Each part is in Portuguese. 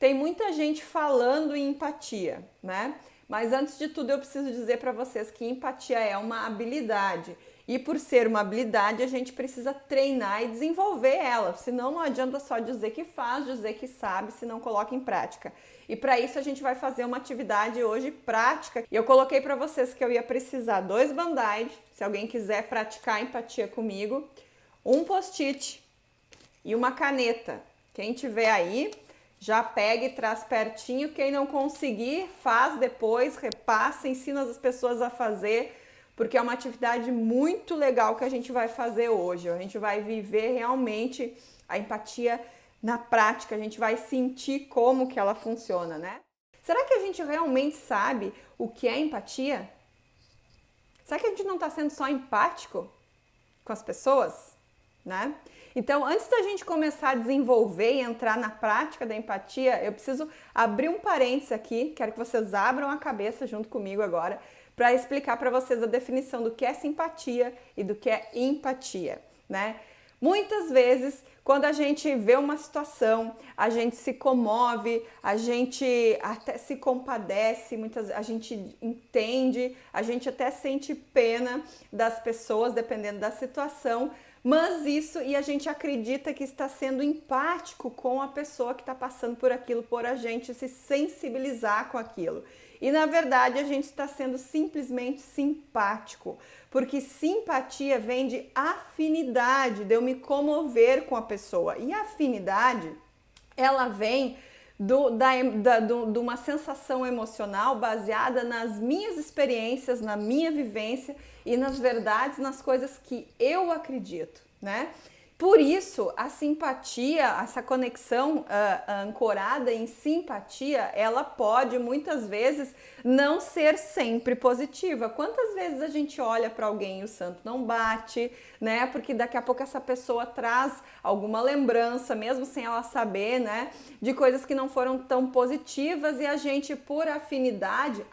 Tem muita gente falando em empatia, né? Mas antes de tudo eu preciso dizer para vocês que empatia é uma habilidade. E por ser uma habilidade, a gente precisa treinar e desenvolver ela. Senão não adianta só dizer que faz, dizer que sabe, se não coloca em prática. E para isso a gente vai fazer uma atividade hoje prática. E eu coloquei para vocês que eu ia precisar 2 band-aid, se alguém quiser praticar empatia comigo, um post-it e uma caneta. Quem tiver aí, já pega e traz pertinho. Quem não conseguir, faz depois, repassa, ensina as pessoas a fazer, porque é uma atividade muito legal que a gente vai fazer hoje. A gente vai viver realmente a empatia na prática, a gente vai sentir como que ela funciona, né? Será que a gente realmente sabe o que é empatia? Será que a gente não está sendo só empático com as pessoas, né? Então, antes da gente começar a desenvolver e entrar na prática da empatia, eu preciso abrir um parênteses aqui, quero que vocês abram a cabeça junto comigo agora, para explicar para vocês a definição do que é simpatia e do que é empatia, né? Muitas vezes, quando a gente vê uma situação, a gente se comove, a gente até se compadece, a gente entende, a gente até sente pena das pessoas, dependendo da situação, mas e a gente acredita que está sendo empático com a pessoa que está passando por aquilo, por a gente se sensibilizar com aquilo. E na verdade a gente está sendo simplesmente simpático, porque simpatia vem de afinidade, de eu me comover com a pessoa. E a afinidade, ela vem de uma sensação emocional baseada nas minhas experiências, na minha vivência e nas verdades, nas coisas que eu acredito, né? Por isso, a simpatia, essa conexão ancorada em simpatia, ela pode muitas vezes não ser sempre positiva. Quantas vezes a gente olha para alguém e o santo não bate, né? Porque daqui a pouco essa pessoa traz alguma lembrança, mesmo sem ela saber, né? De coisas que não foram tão positivas e a gente, por afinidade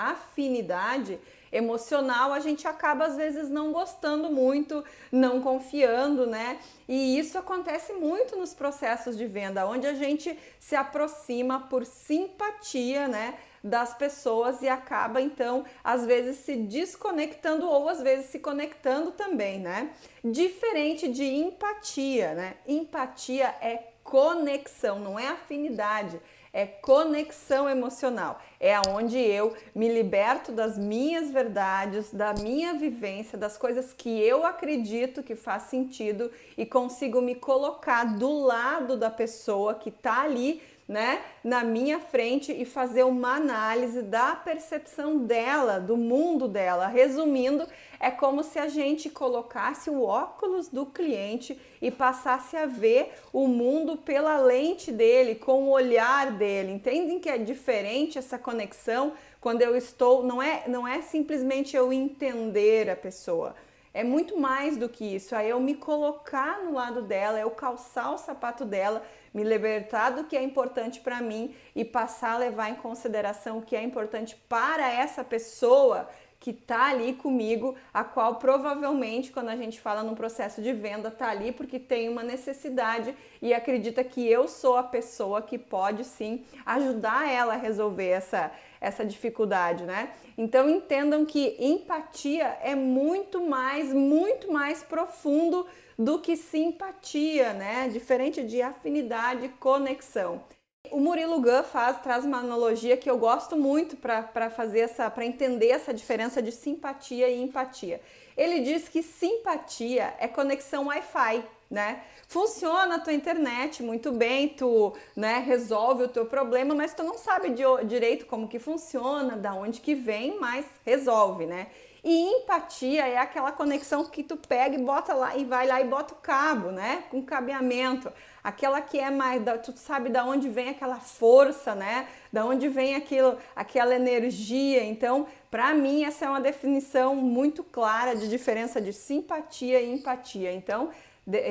emocional, a gente acaba às vezes não gostando muito, não confiando, né? E isso acontece muito nos processos de venda, onde a gente se aproxima por simpatia, né, das pessoas e acaba então às vezes se desconectando ou às vezes se conectando também, né? Diferente de empatia, né? Empatia é conexão, não é afinidade. É conexão emocional, é onde eu me liberto das minhas verdades, da minha vivência, das coisas que eu acredito que faz sentido e consigo me colocar do lado da pessoa que tá ali, né, na minha frente e fazer uma análise da percepção dela, do mundo dela. Resumindo, é como se a gente colocasse o óculos do cliente e passasse a ver o mundo pela lente dele, com o olhar dele. Entendem que é diferente essa conexão quando eu estou, não é simplesmente eu entender a pessoa. É muito mais do que isso, é eu me colocar no lado dela, é eu calçar o sapato dela, me libertar do que é importante para mim e passar a levar em consideração o que é importante para essa pessoa que tá ali comigo, a qual provavelmente, quando a gente fala num processo de venda, tá ali porque tem uma necessidade e acredita que eu sou a pessoa que pode sim ajudar ela a resolver essa dificuldade, né? Então entendam que empatia é muito mais profundo do que simpatia, né? Diferente de afinidade e conexão. O Murilo Gun traz uma analogia que eu gosto muito para entender essa diferença de simpatia e empatia. Ele diz que simpatia é conexão Wi-Fi, né? Funciona a tua internet muito bem, tu, né, resolve o teu problema, mas tu não sabe direito como que funciona, da onde que vem, mas resolve, né? E empatia é aquela conexão que tu pega e bota lá e vai lá e bota o cabo, né? Com cabeamento. Aquela que é mais, tu sabe da onde vem aquela força, né? Da onde vem aquela energia. Então, para mim, essa é uma definição muito clara de diferença de simpatia e empatia. Então,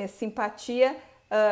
simpatia,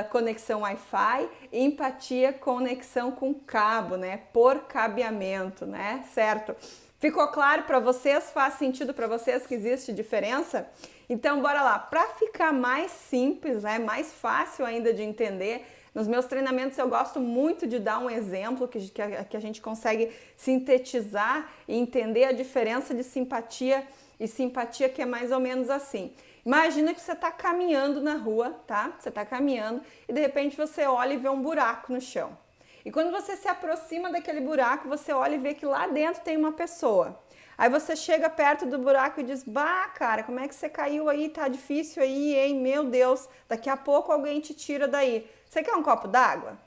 conexão Wi-Fi, empatia, conexão com cabo, né? Por cabeamento, né? Certo? Ficou claro para vocês? Faz sentido para vocês que existe diferença? Então, bora lá. Para ficar mais simples, né, mais fácil ainda de entender, Nos meus treinamentos eu gosto muito de dar um exemplo que a gente consegue sintetizar e entender a diferença de simpatia e simpatia, que é mais ou menos assim. Imagina que você está caminhando na rua, tá? Você está caminhando e de repente você olha e vê um buraco no chão. E quando você se aproxima daquele buraco, você olha e vê que lá dentro tem uma pessoa. Aí você chega perto do buraco e diz: bah, cara, como é que você caiu aí? Tá difícil aí, hein? Meu Deus, daqui a pouco alguém te tira daí. Você quer um copo d'água?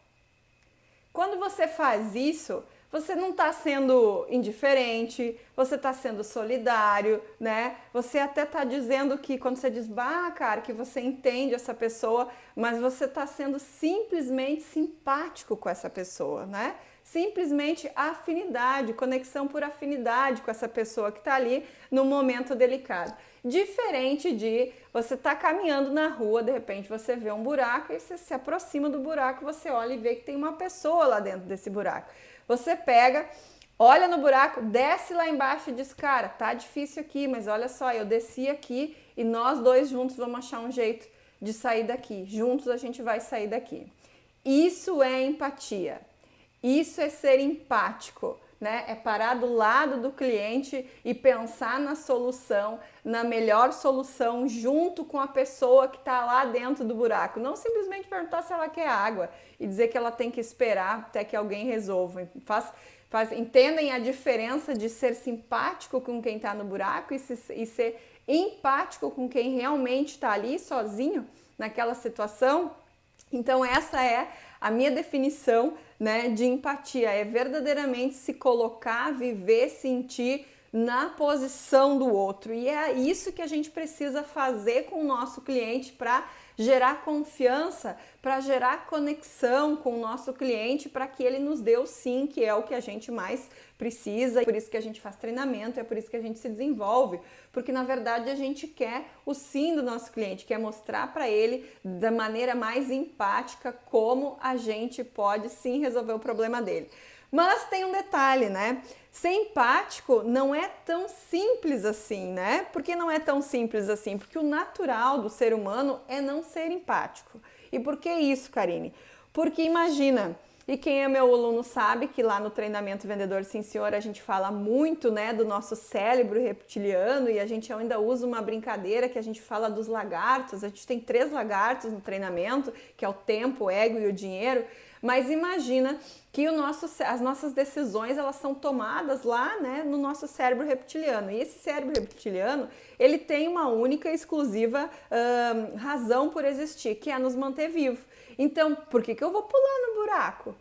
Quando você faz isso, você não está sendo indiferente, você está sendo solidário, né? Você até está dizendo que, quando você diz, bah, cara, que você entende essa pessoa, mas você está sendo simplesmente simpático com essa pessoa, né? Simplesmente afinidade, conexão por afinidade com essa pessoa que está ali no momento delicado. Diferente de você estar caminhando na rua, de repente você vê um buraco e você se aproxima do buraco, você olha e vê que tem uma pessoa lá dentro desse buraco. Você pega, olha no buraco, desce lá embaixo e diz: cara, tá difícil aqui, mas olha só, eu desci aqui e nós dois juntos vamos achar um jeito de sair daqui. Juntos a gente vai sair daqui. Isso é empatia. Isso é ser empático, né? É parar do lado do cliente e pensar na solução, na melhor solução, junto com a pessoa que está lá dentro do buraco. Não simplesmente perguntar se ela quer água e dizer que ela tem que esperar até que alguém resolva. Entendem a diferença de ser simpático com quem está no buraco e ser empático com quem realmente está ali sozinho naquela situação? Então essa é a minha definição, né, de empatia, é verdadeiramente se colocar, viver, sentir na posição do outro. E é isso que a gente precisa fazer com o nosso cliente para gerar confiança, para gerar conexão com o nosso cliente, para que ele nos dê o sim, que é o que a gente mais precisa. É por isso que a gente faz treinamento, é por isso que a gente se desenvolve, porque na verdade a gente quer o sim do nosso cliente, quer mostrar para ele da maneira mais empática como a gente pode sim resolver o problema dele. Mas tem um detalhe, né? Ser empático não é tão simples assim, né? Por que não é tão simples assim? Porque o natural do ser humano é não ser empático. E por que isso, Karine? Porque imagina, e quem é meu aluno sabe que lá no treinamento Vendedor Sim Senhor a gente fala muito, né, do nosso cérebro reptiliano, e a gente ainda usa uma brincadeira que a gente fala dos lagartos. A gente tem 3 lagartos no treinamento, que é o tempo, o ego e o dinheiro. Mas imagina que as nossas decisões, elas são tomadas lá, né, no nosso cérebro reptiliano. E esse cérebro reptiliano, ele tem uma única e exclusiva razão por existir, que é nos manter vivo. Então, por que eu vou pular no buraco?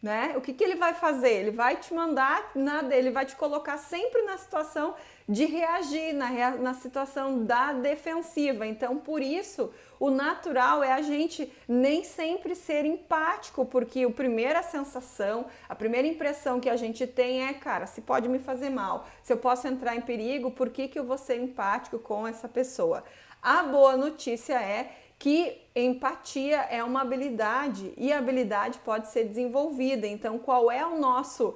Né? O que ele vai fazer? Ele vai te mandar nada, ele vai te colocar sempre na situação de reagir, na situação da defensiva. Então, por isso, o natural é a gente nem sempre ser empático, porque a primeira sensação, a primeira impressão que a gente tem é, cara, se pode me fazer mal, se eu posso entrar em perigo, por que eu vou ser empático com essa pessoa? A boa notícia é que empatia é uma habilidade e a habilidade pode ser desenvolvida. Então, qual é o nosso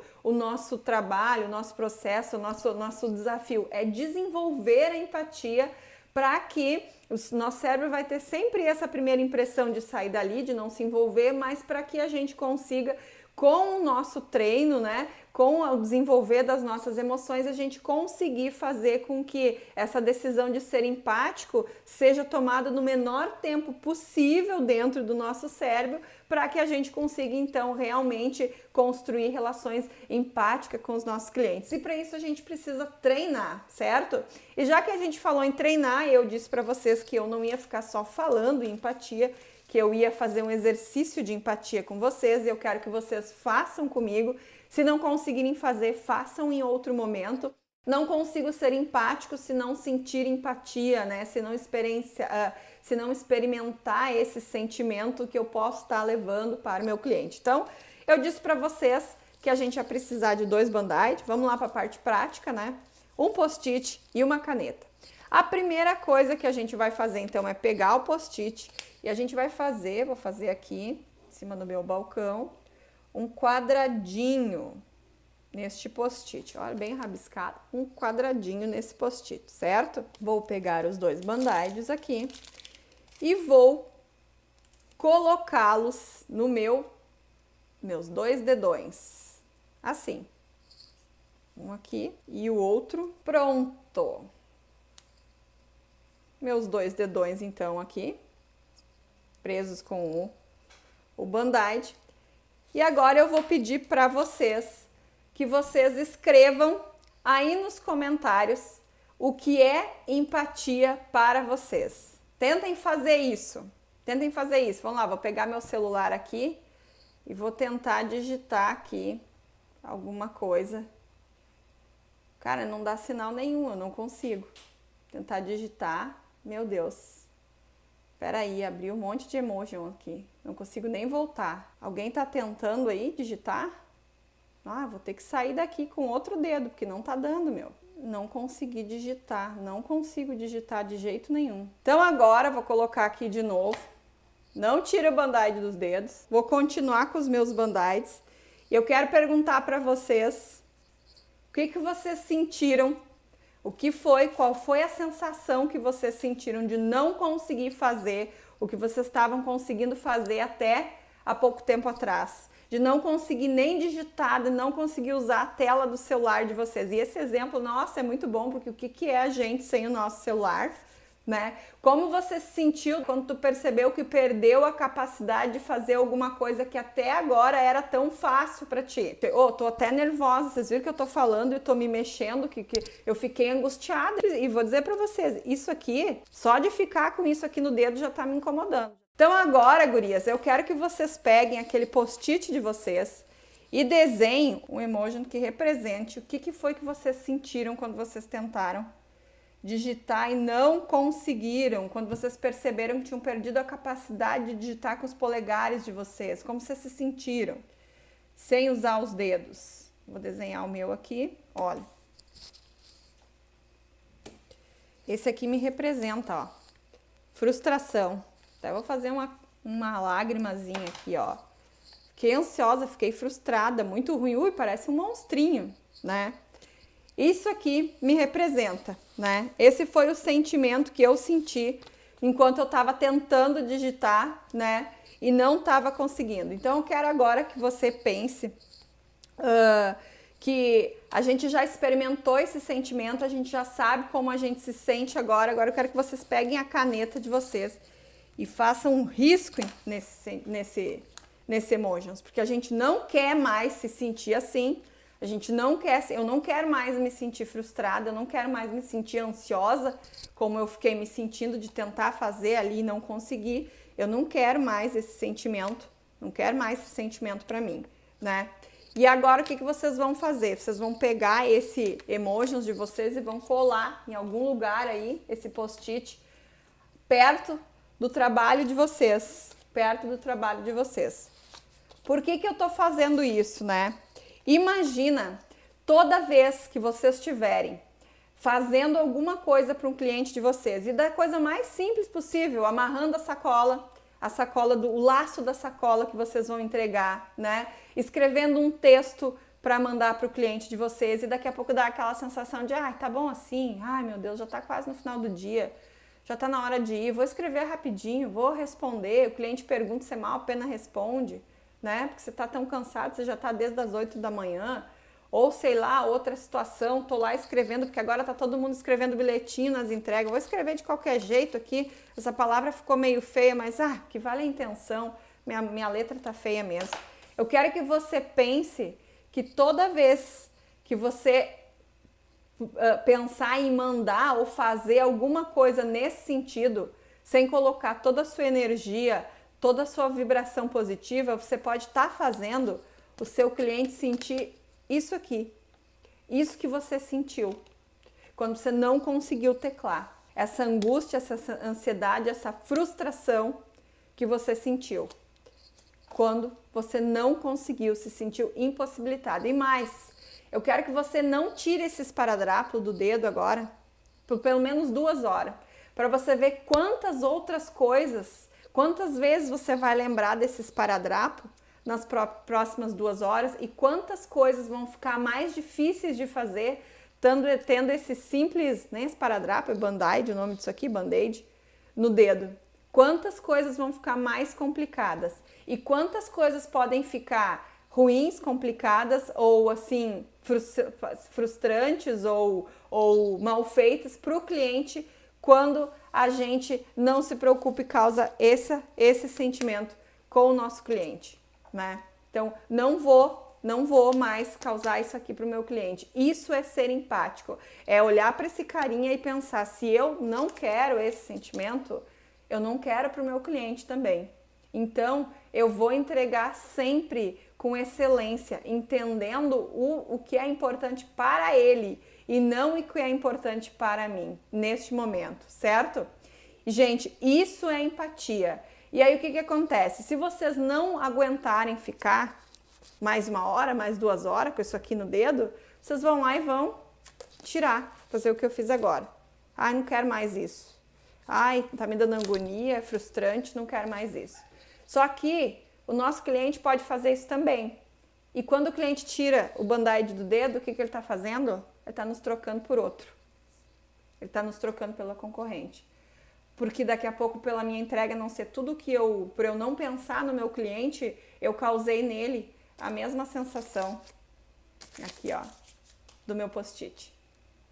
trabalho, o nosso processo, o nosso desafio? É desenvolver a empatia para que o nosso cérebro vai ter sempre essa primeira impressão de sair dali, de não se envolver, mas para que a gente consiga, com o nosso treino, né, com o desenvolver das nossas emoções, a gente conseguir fazer com que essa decisão de ser empático seja tomada no menor tempo possível dentro do nosso cérebro, para que a gente consiga então realmente construir relações empáticas com os nossos clientes. E para isso a gente precisa treinar, certo? E já que a gente falou em treinar, eu disse para vocês que eu não ia ficar só falando em empatia, que eu ia fazer um exercício de empatia com vocês, e eu quero que vocês façam comigo. Se não conseguirem fazer, façam em outro momento. Não consigo ser empático se não sentir empatia, né? Se não experimentar esse sentimento que eu posso estar levando para o meu cliente. Então, eu disse para vocês que a gente ia precisar de 2 band-aid. Vamos lá para a parte prática, né? Um post-it e uma caneta. A primeira coisa que a gente vai fazer, então, é pegar o post-it e a gente vai vou fazer aqui, em cima do meu balcão, um quadradinho neste post-it, olha, bem rabiscado, um quadradinho nesse post-it, certo? Vou pegar os 2 band-aids aqui e vou colocá-los no meus 2 dedões, assim. Um aqui e o outro, pronto. Meus 2 dedões, então, aqui, presos com o Band-Aid. E agora eu vou pedir para vocês que vocês escrevam aí nos comentários o que é empatia para vocês. Tentem fazer isso. Tentem fazer isso. Vamos lá, vou pegar meu celular aqui e vou tentar digitar aqui alguma coisa. Cara, não dá sinal nenhum, eu não consigo. Tentar digitar. Meu Deus. Espera aí, abri um monte de emoji aqui. Não consigo nem voltar. Alguém tá tentando aí digitar? Ah, vou ter que sair daqui com outro dedo, porque não tá dando, meu. Não consegui digitar, não consigo digitar de jeito nenhum. Então agora vou colocar aqui de novo. Não tira o Band-Aid dos dedos. Vou continuar com os meus Band-Aids. E eu quero perguntar para vocês o que vocês sentiram. O que foi, qual foi a sensação que vocês sentiram de não conseguir fazer o que vocês estavam conseguindo fazer até há pouco tempo atrás? De não conseguir nem digitar, de não conseguir usar a tela do celular de vocês. E esse exemplo, nossa, é muito bom, porque o que é a gente sem o nosso celular, né? Como você se sentiu quando tu percebeu que perdeu a capacidade de fazer alguma coisa que até agora era tão fácil para ti? Tô até nervosa, vocês viram que eu tô falando e tô me mexendo, que eu fiquei angustiada. E vou dizer para vocês, isso aqui, só de ficar com isso aqui no dedo já tá me incomodando. Então agora, gurias, eu quero que vocês peguem aquele post-it de vocês e desenhem um emoji que represente o que foi que vocês sentiram quando vocês tentaram digitar e não conseguiram, quando vocês perceberam que tinham perdido a capacidade de digitar com os polegares de vocês, como vocês se sentiram sem usar os dedos. Vou desenhar o meu aqui, olha. Esse aqui me representa, ó, frustração. Até vou fazer uma lágrimazinha aqui, ó. Fiquei ansiosa, fiquei frustrada, muito ruim. Ui, parece um monstrinho, né? Isso aqui me representa, né? Esse foi o sentimento que eu senti enquanto eu estava tentando digitar, né? E não estava conseguindo. Então, eu quero agora que você pense que a gente já experimentou esse sentimento, a gente já sabe como a gente se sente agora. Agora eu quero que vocês peguem a caneta de vocês e façam um risco nesse emojis, porque a gente não quer mais se sentir assim. A gente não quer, eu não quero mais me sentir frustrada, eu não quero mais me sentir ansiosa, como eu fiquei me sentindo de tentar fazer ali e não conseguir. Eu não quero mais esse sentimento, não quero mais esse sentimento para mim, né? E agora o que vocês vão fazer? Vocês vão pegar esse emoji de vocês e vão colar em algum lugar aí, esse post-it, perto do trabalho de vocês, perto do trabalho de vocês. Por que eu tô fazendo isso, né? Imagina, toda vez que vocês estiverem fazendo alguma coisa para um cliente de vocês, e da coisa mais simples possível, amarrando o laço da sacola que vocês vão entregar, né? Escrevendo um texto para mandar para o cliente de vocês, e daqui a pouco dá aquela sensação de, tá bom assim, ai meu Deus, já tá quase no final do dia, já tá na hora de ir, vou escrever rapidinho, vou responder, o cliente pergunta, você mal a pena responde, né? Porque você tá tão cansado, você já tá desde as 8 da manhã, ou sei lá, outra situação, tô lá escrevendo, porque agora tá todo mundo escrevendo bilhetinho nas entregas, vou escrever de qualquer jeito aqui, essa palavra ficou meio feia, mas que vale a intenção, minha letra tá feia mesmo. Eu quero que você pense que toda vez que você pensar em mandar ou fazer alguma coisa nesse sentido, sem colocar toda a sua energia, toda a sua vibração positiva, você pode estar fazendo o seu cliente sentir isso aqui, isso que você sentiu quando você não conseguiu teclar, essa angústia, essa ansiedade, essa frustração que você sentiu quando você não conseguiu, se sentiu impossibilitado. E mais, eu quero que você não tire esse esparadrapo do dedo agora por pelo menos 2 horas, para você ver quantas outras coisas, quantas vezes você vai lembrar desse esparadrapo nas próximas 2 horas e quantas coisas vão ficar mais difíceis de fazer tendo esse simples, nem esparadrapo, é Band-Aid, o nome disso aqui, Band-Aid, no dedo. quantas coisas vão ficar mais complicadas e quantas coisas podem ficar ruins, complicadas ou assim frustrantes ou mal feitas para o cliente quando a gente não se preocupa e causa esse sentimento com o nosso cliente, né? Então, não vou mais causar isso aqui para o meu cliente. Isso é ser empático, é olhar para esse carinha e pensar, se eu não quero esse sentimento, eu não quero para o meu cliente também. Então, eu vou entregar sempre com excelência, entendendo o que é importante para ele e não o que é importante para mim neste momento, certo? Gente, isso é empatia. E aí o que acontece? Se vocês não aguentarem ficar mais 1 hora, mais 2 horas com isso aqui no dedo, vocês vão lá e vão tirar, fazer o que eu fiz agora. Ai, não quero mais isso. Ai, tá me dando agonia, é frustrante, não quero mais isso. Só que o nosso cliente pode fazer isso também. E quando o cliente tira o band-aid do dedo, o que ele está fazendo? Ele está nos trocando por outro. Ele está nos trocando pela concorrente. Porque daqui a pouco, pela minha entrega não ser tudo que por eu não pensar no meu cliente, eu causei nele a mesma sensação aqui, ó, do meu post-it.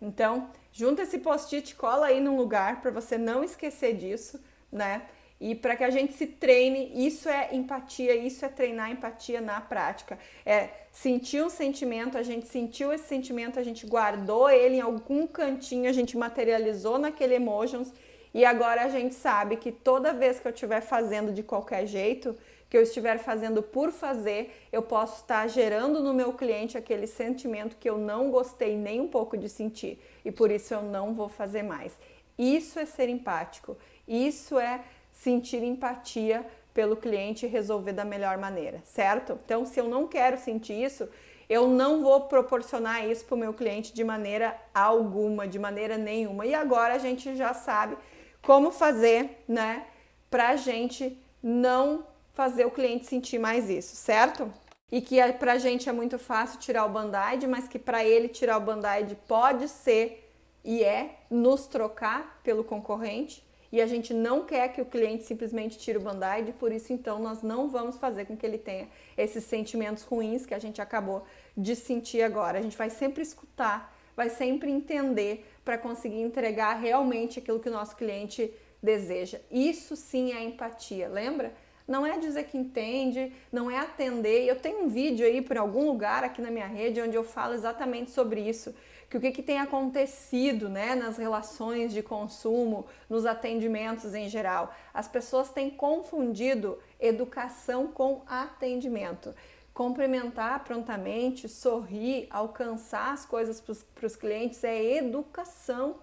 Então, junta esse post-it, cola aí num lugar para você não esquecer disso, né? E para que a gente se treine, isso é empatia, isso é treinar empatia na prática. É sentir um sentimento, a gente sentiu esse sentimento, a gente guardou ele em algum cantinho, a gente materializou naquele emotions e agora a gente sabe que toda vez que eu estiver fazendo de qualquer jeito, que eu estiver fazendo por fazer, eu posso estar gerando no meu cliente aquele sentimento que eu não gostei nem um pouco de sentir e por isso eu não vou fazer mais. Isso é ser empático, isso é sentir empatia pelo cliente e resolver da melhor maneira, certo? Então, se eu não quero sentir isso, eu não vou proporcionar isso para o meu cliente de maneira alguma, de maneira nenhuma. E agora a gente já sabe como fazer, né, para a gente não fazer o cliente sentir mais isso, certo? E que pra gente é muito fácil tirar o band-aid, mas que para ele tirar o band-aid pode ser e é nos trocar pelo concorrente. E a gente não quer que o cliente simplesmente tire o band-aid, por isso então nós não vamos fazer com que ele tenha esses sentimentos ruins que a gente acabou de sentir agora. A gente vai sempre escutar, vai sempre entender para conseguir entregar realmente aquilo que o nosso cliente deseja. Isso sim é empatia, lembra? Não é dizer que entende, não é atender. Eu tenho um vídeo aí por algum lugar aqui na minha rede onde eu falo exatamente sobre isso, que o que tem acontecido, né, nas relações de consumo, nos atendimentos em geral. As pessoas têm confundido educação com atendimento. Cumprimentar prontamente, sorrir, alcançar as coisas para os clientes é educação,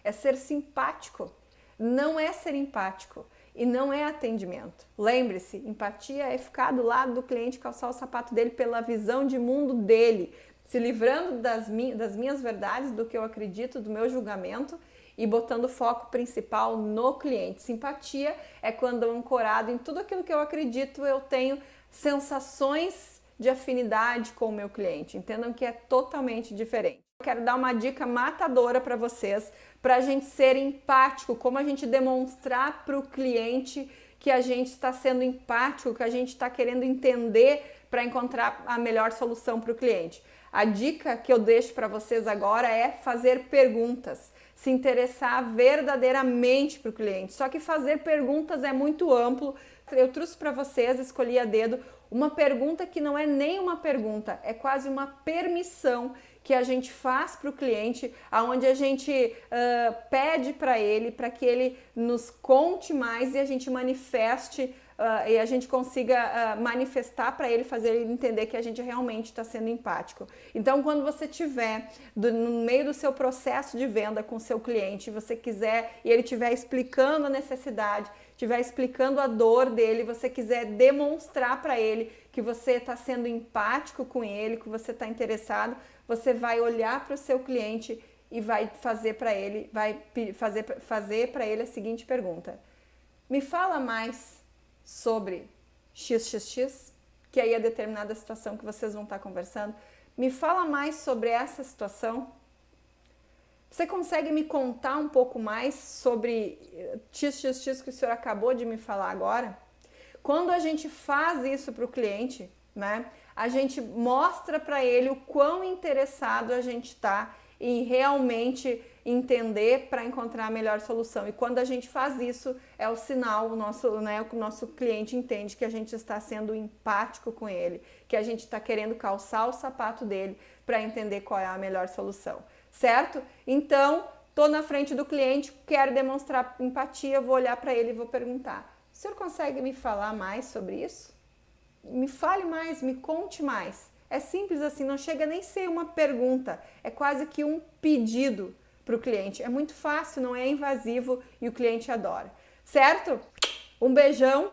é ser simpático, não é ser empático. E não é atendimento. Lembre-se, empatia é ficar do lado do cliente, calçar o sapato dele pela visão de mundo dele, se livrando das minhas verdades, do que eu acredito, do meu julgamento e botando o foco principal no cliente. Simpatia é quando ancorado em tudo aquilo que eu acredito, eu tenho sensações de afinidade com o meu cliente. Entendam que é totalmente diferente. Eu quero dar uma dica matadora para vocês, para a gente ser empático, como a gente demonstrar para o cliente que a gente está sendo empático, que a gente está querendo entender para encontrar a melhor solução para o cliente. A dica que eu deixo para vocês agora é fazer perguntas, se interessar verdadeiramente para o cliente. Só que fazer perguntas é muito amplo. Eu trouxe para vocês, escolhi a dedo, uma pergunta que não é nem uma pergunta, é quase uma permissão que a gente faz para o cliente, aonde a gente pede para que ele nos conte mais e a gente manifeste e a gente consiga manifestar para ele, fazer ele entender que a gente realmente está sendo empático. Então, quando você estiver no meio do seu processo de venda com o seu cliente, você quiser e ele estiver explicando a necessidade, estiver explicando a dor dele, você quiser demonstrar para ele que você está sendo empático com ele, que você está interessado, você vai olhar para o seu cliente e vai fazer para ele, fazer para ele a seguinte pergunta: me fala mais sobre XXX, que aí é determinada situação que vocês vão estar conversando. Me fala mais sobre essa situação. Você consegue me contar um pouco mais sobre XXX que o senhor acabou de me falar agora? Quando a gente faz isso para o cliente, né, a gente mostra para ele o quão interessado a gente está em realmente entender para encontrar a melhor solução. E quando a gente faz isso, é o sinal, o nosso cliente entende que a gente está sendo empático com ele, que a gente está querendo calçar o sapato dele para entender qual é a melhor solução, certo? Então, estou na frente do cliente, quero demonstrar empatia, vou olhar para ele e vou perguntar: o senhor consegue me falar mais sobre isso? Me fale mais, me conte mais. É simples assim, não chega nem a ser uma pergunta, é quase que um pedido para o cliente. É muito fácil, não é invasivo e o cliente adora, certo? Um beijão!